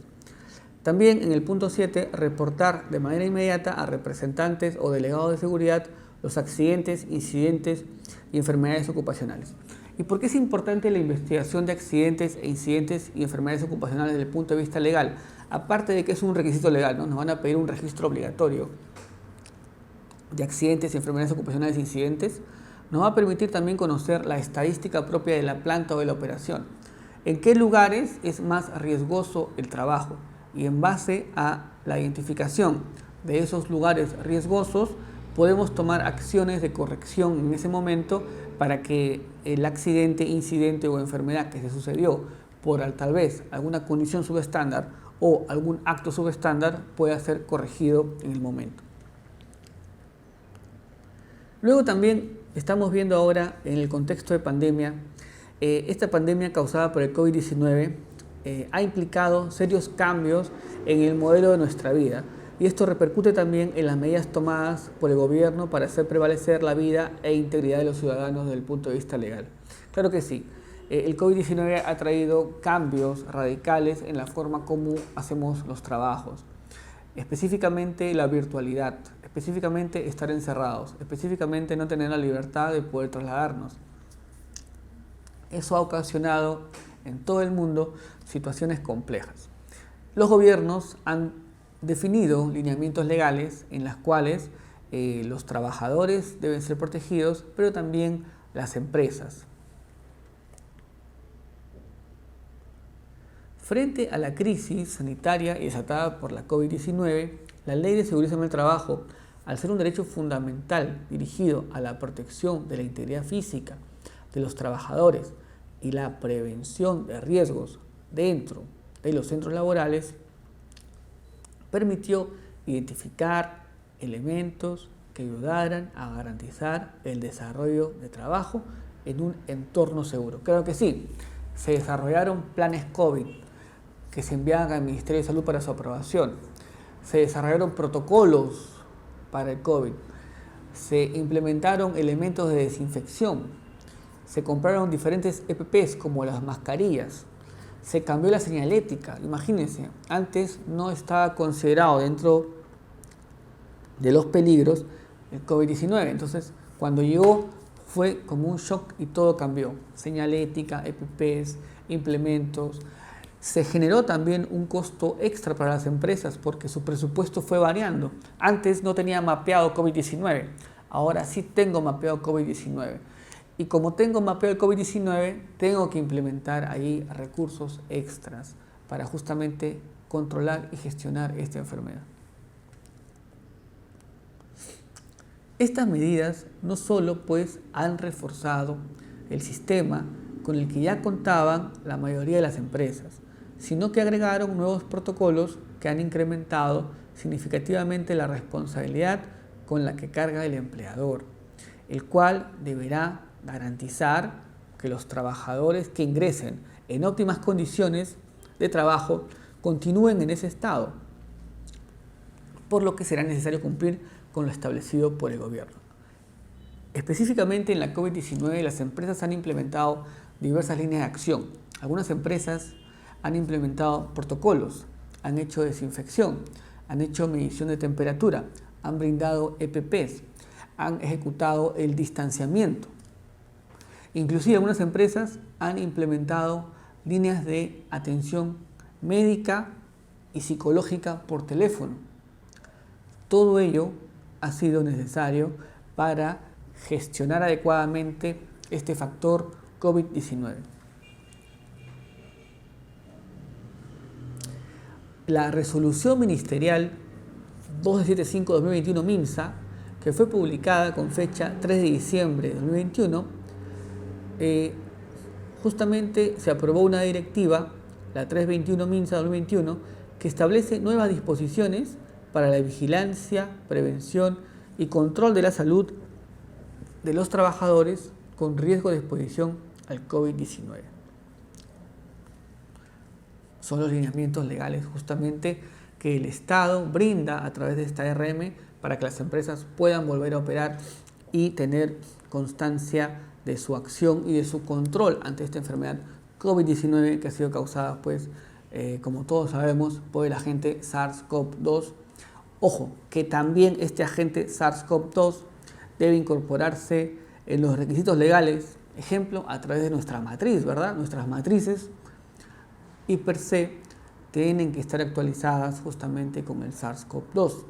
También en el punto 7, reportar de manera inmediata a representantes o delegados de seguridad los accidentes, incidentes y enfermedades ocupacionales. ¿Y por qué es importante la investigación de accidentes e incidentes y enfermedades ocupacionales desde el punto de vista legal? Aparte de que es un requisito legal, ¿no? Nos van a pedir un registro obligatorio de accidentes y enfermedades ocupacionales e incidentes. Nos va a permitir también conocer la estadística propia de la planta o de la operación. ¿En qué lugares es más riesgoso el trabajo? Y en base a la identificación de esos lugares riesgosos, podemos tomar acciones de corrección en ese momento para que el accidente, incidente o enfermedad que se sucedió por tal vez alguna condición subestándar o algún acto subestándar pueda ser corregido en el momento. Luego también estamos viendo ahora en el contexto de pandemia, esta pandemia causada por el COVID-19 ha implicado serios cambios en el modelo de nuestra vida. Y esto repercute también en las medidas tomadas por el gobierno para hacer prevalecer la vida e integridad de los ciudadanos desde el punto de vista legal. Claro que sí, el COVID-19 ha traído cambios radicales en la forma como hacemos los trabajos, específicamente la virtualidad, específicamente estar encerrados, específicamente no tener la libertad de poder trasladarnos. Eso ha ocasionado en todo el mundo situaciones complejas. Los gobiernos han definido lineamientos legales en las cuales los trabajadores deben ser protegidos, pero también las empresas. Frente a la crisis sanitaria y desatada por la COVID-19, la Ley de Seguridad en el Trabajo, al ser un derecho fundamental dirigido a la protección de la integridad física de los trabajadores y la prevención de riesgos dentro de los centros laborales, permitió identificar elementos que ayudaran a garantizar el desarrollo de trabajo en un entorno seguro. Claro que sí, se desarrollaron planes COVID que se enviaban al Ministerio de Salud para su aprobación, se desarrollaron protocolos para el COVID, se implementaron elementos de desinfección, se compraron diferentes EPPs como las mascarillas, se cambió la señalética. Imagínense, antes no estaba considerado dentro de los peligros el COVID-19. Entonces, cuando llegó fue como un shock y todo cambió. Señalética, EPPs, implementos. Se generó también un costo extra para las empresas porque su presupuesto fue variando. Antes no tenía mapeado COVID-19, ahora sí tengo mapeado COVID-19. Y como tengo mapeado el COVID-19, tengo que implementar ahí recursos extras para justamente controlar y gestionar esta enfermedad. Estas medidas no solo pues han reforzado el sistema con el que ya contaban la mayoría de las empresas, sino que agregaron nuevos protocolos que han incrementado significativamente la responsabilidad con la que carga el empleador, el cual deberá garantizar que los trabajadores que ingresen en óptimas condiciones de trabajo continúen en ese estado, por lo que será necesario cumplir con lo establecido por el gobierno. Específicamente en la COVID-19, las empresas han implementado diversas líneas de acción. Algunas empresas han implementado protocolos, han hecho desinfección, han hecho medición de temperatura, han brindado EPPs, han ejecutado el distanciamiento. Inclusive algunas empresas han implementado líneas de atención médica y psicológica por teléfono. Todo ello ha sido necesario para gestionar adecuadamente este factor COVID-19. La resolución ministerial 275-2021 MINSA, que fue publicada con fecha 3 de diciembre de 2021, justamente se aprobó una directiva, la 321 MINSA 2021, que establece nuevas disposiciones para la vigilancia, prevención y control de la salud de los trabajadores con riesgo de exposición al COVID-19. Son los lineamientos legales justamente que el Estado brinda a través de esta RM para que las empresas puedan volver a operar y tener constancia de su acción y de su control ante esta enfermedad COVID-19 que ha sido causada, pues, como todos sabemos, por el agente SARS-CoV-2. Ojo, que también este agente SARS-CoV-2 debe incorporarse en los requisitos legales, ejemplo, a través de nuestra matriz, ¿verdad? Nuestras matrices y per se tienen que estar actualizadas justamente con el SARS-CoV-2.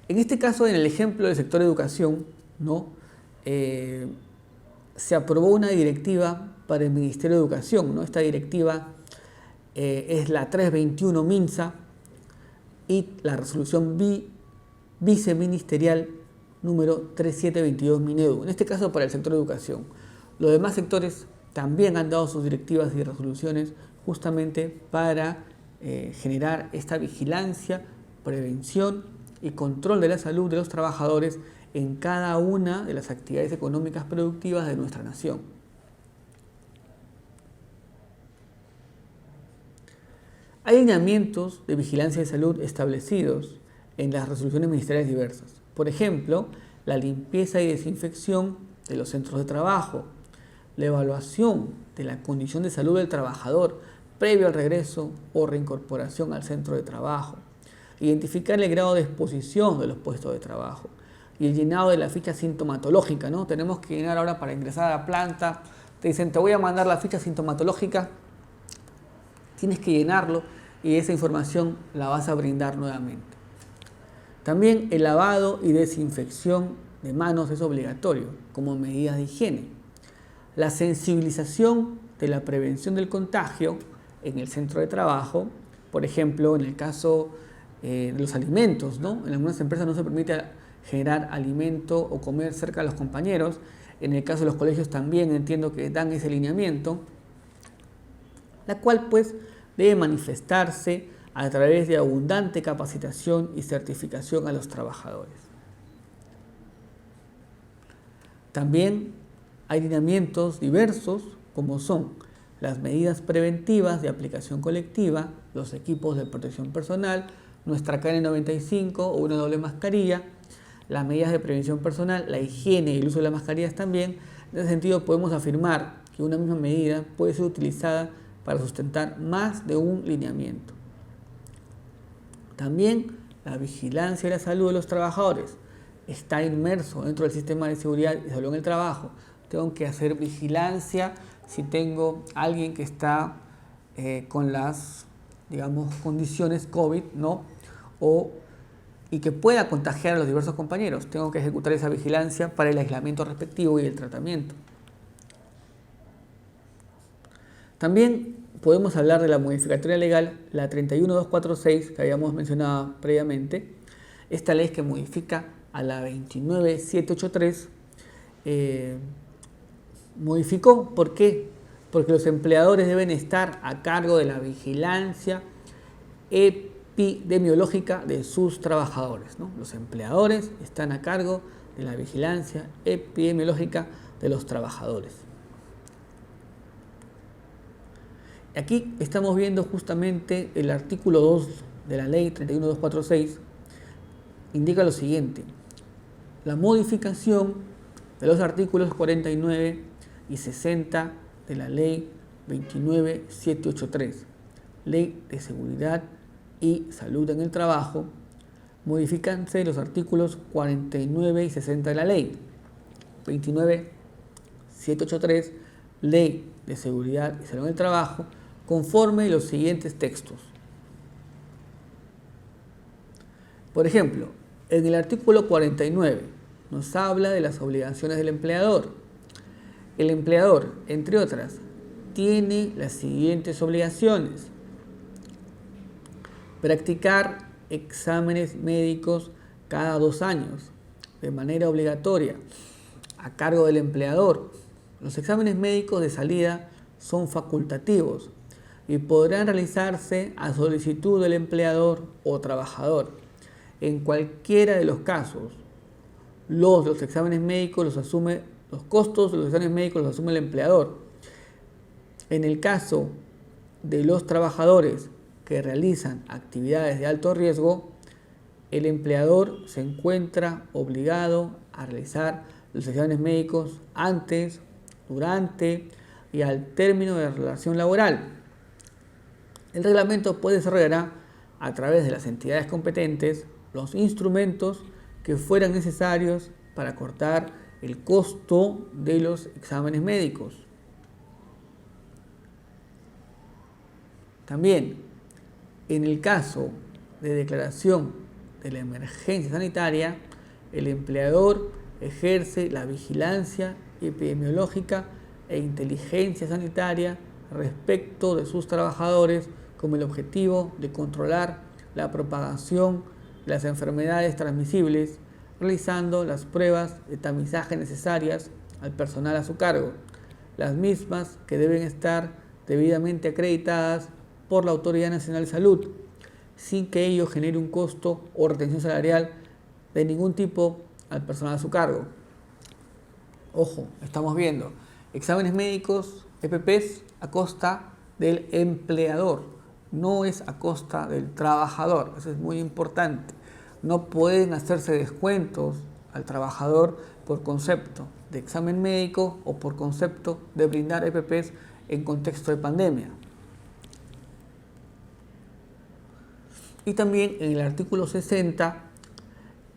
En este caso, en el ejemplo del sector educación, ¿no? Se aprobó una directiva para el Ministerio de Educación, ¿no? Esta directiva es la 321 MINSA y la resolución viceministerial número 3722 MINEDU, en este caso para el sector de educación. Los demás sectores también han dado sus directivas y resoluciones justamente para generar esta vigilancia, prevención y control de la salud de los trabajadores en cada una de las actividades económicas productivas de nuestra nación. Hay lineamientos de vigilancia de salud establecidos en las resoluciones ministeriales diversas. Por ejemplo, la limpieza y desinfección de los centros de trabajo, la evaluación de la condición de salud del trabajador previo al regreso o reincorporación al centro de trabajo, identificar el grado de exposición de los puestos de trabajo y el llenado de la ficha sintomatológica, ¿no? Tenemos que llenar ahora para ingresar a la planta, te dicen te voy a mandar la ficha sintomatológica, tienes que llenarlo y esa información la vas a brindar nuevamente. También el lavado y desinfección de manos es obligatorio como medidas de higiene. La sensibilización de la prevención del contagio en el centro de trabajo, por ejemplo, en el caso de los alimentos, ¿no? En algunas empresas no se permite generar alimento o comer cerca de los compañeros. En el caso de los colegios también entiendo que dan ese lineamiento, la cual pues debe manifestarse a través de abundante capacitación y certificación a los trabajadores. También hay lineamientos diversos como son las medidas preventivas de aplicación colectiva, los equipos de protección personal, nuestra KN95 o una doble mascarilla, las medidas de prevención personal, la higiene y el uso de las mascarillas también. En ese sentido podemos afirmar que una misma medida puede ser utilizada para sustentar más de un lineamiento. También la vigilancia de la salud de los trabajadores está inmerso dentro del sistema de seguridad y salud en el trabajo. Tengo que hacer vigilancia si tengo a alguien que está con las, digamos, condiciones COVID, ¿no? Y que pueda contagiar a los diversos compañeros. Tengo que ejecutar esa vigilancia para el aislamiento respectivo y el tratamiento. También podemos hablar de la modificatoria legal, la 31246, que habíamos mencionado previamente. Esta ley que modifica a la 29783, modificó, ¿por qué? Porque los empleadores deben estar a cargo de la vigilancia epidemiológica de sus trabajadores, ¿no? Los empleadores están a cargo de la vigilancia epidemiológica de los trabajadores. Aquí estamos viendo justamente el artículo 2 de la ley 31246, indica lo siguiente: la modificación de los artículos 49 y 60 de la ley 29783 Ley de Seguridad y Salud en el Trabajo, modifícanse los artículos 49 y 60 de la ley. 29.783, Ley de Seguridad y Salud en el Trabajo, conforme los siguientes textos. Por ejemplo, en el artículo 49 nos habla de las obligaciones del empleador. El empleador, entre otras, tiene las siguientes obligaciones: practicar exámenes médicos cada 2 años, de manera obligatoria, a cargo del empleador. Los exámenes médicos de salida son facultativos y podrán realizarse a solicitud del empleador o trabajador. En cualquiera de los casos, los exámenes médicos los costos de los exámenes médicos los asume el empleador. En el caso de los trabajadores que realizan actividades de alto riesgo, el empleador se encuentra obligado a realizar los exámenes médicos antes, durante y al término de la relación laboral. El reglamento puede desarrollar a través de las entidades competentes los instrumentos que fueran necesarios para cortar el costo de los exámenes médicos. También, en el caso de declaración de la emergencia sanitaria, el empleador ejerce la vigilancia epidemiológica e inteligencia sanitaria respecto de sus trabajadores con el objetivo de controlar la propagación de las enfermedades transmisibles, realizando las pruebas de tamizaje necesarias al personal a su cargo, las mismas que deben estar debidamente acreditadas por la Autoridad Nacional de Salud, sin que ello genere un costo o retención salarial de ningún tipo al personal a su cargo. Ojo, estamos viendo exámenes médicos, EPPs, a costa del empleador, no es a costa del trabajador. Eso es muy importante. No pueden hacerse descuentos al trabajador por concepto de examen médico o por concepto de brindar EPPs en contexto de pandemia. Y también en el artículo 60,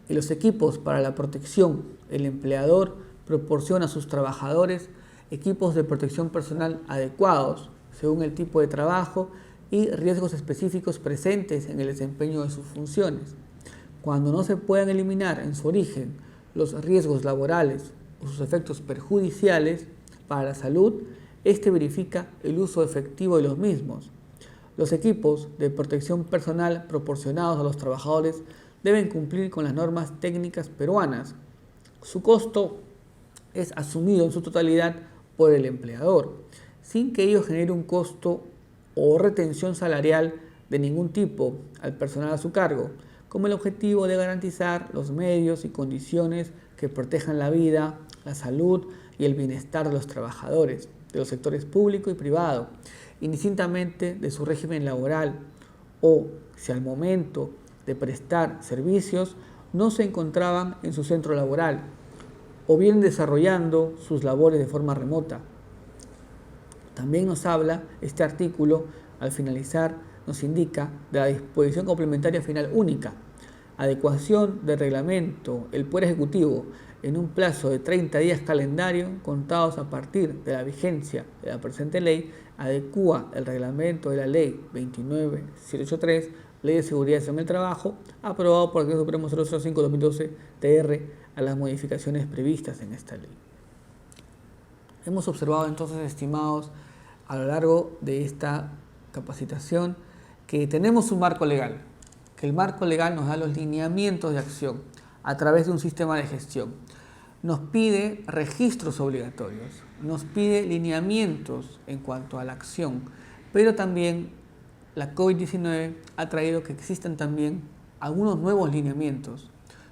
en los equipos para la protección, el empleador proporciona a sus trabajadores equipos de protección personal adecuados según el tipo de trabajo y riesgos específicos presentes en el desempeño de sus funciones. Cuando no se puedan eliminar en su origen los riesgos laborales o sus efectos perjudiciales para la salud, este verifica el uso efectivo de los mismos. Los equipos de protección personal proporcionados a los trabajadores deben cumplir con las normas técnicas peruanas. Su costo es asumido en su totalidad por el empleador, sin que ello genere un costo o retención salarial de ningún tipo al personal a su cargo, con el objetivo de garantizar los medios y condiciones que protejan la vida, la salud y el bienestar de los trabajadores de los sectores público y privado, indistintamente de su régimen laboral, o si al momento de prestar servicios no se encontraban en su centro laboral o bien desarrollando sus labores de forma remota. También nos habla este artículo, al finalizar, nos indica de la disposición complementaria final única, adecuación del reglamento, el Poder Ejecutivo, en un plazo de 30 días calendario contados a partir de la vigencia de la presente ley, adecúa el reglamento de la ley 29.783, Ley de Seguridad y Salud en el Trabajo, aprobado por el Congreso Supremo 005-2012 TR, a las modificaciones previstas en esta ley. Hemos observado entonces, estimados, a lo largo de esta capacitación, que tenemos un marco legal, que el marco legal nos da los lineamientos de acción a través de un sistema de gestión. Nos pide registros obligatorios, nos pide lineamientos en cuanto a la acción, pero también la COVID-19 ha traído que existan también algunos nuevos lineamientos,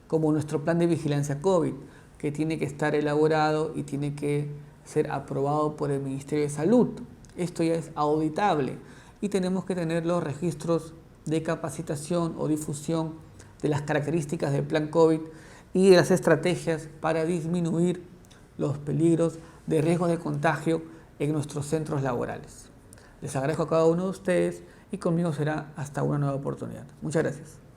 como nuestro plan de vigilancia COVID, que tiene que estar elaborado y tiene que ser aprobado por el Ministerio de Salud. Esto ya es auditable y tenemos que tener los registros de capacitación o difusión de las características del plan COVID y de las estrategias para disminuir los peligros de riesgo de contagio en nuestros centros laborales. Les agradezco a cada uno de ustedes y conmigo será hasta una nueva oportunidad. Muchas gracias.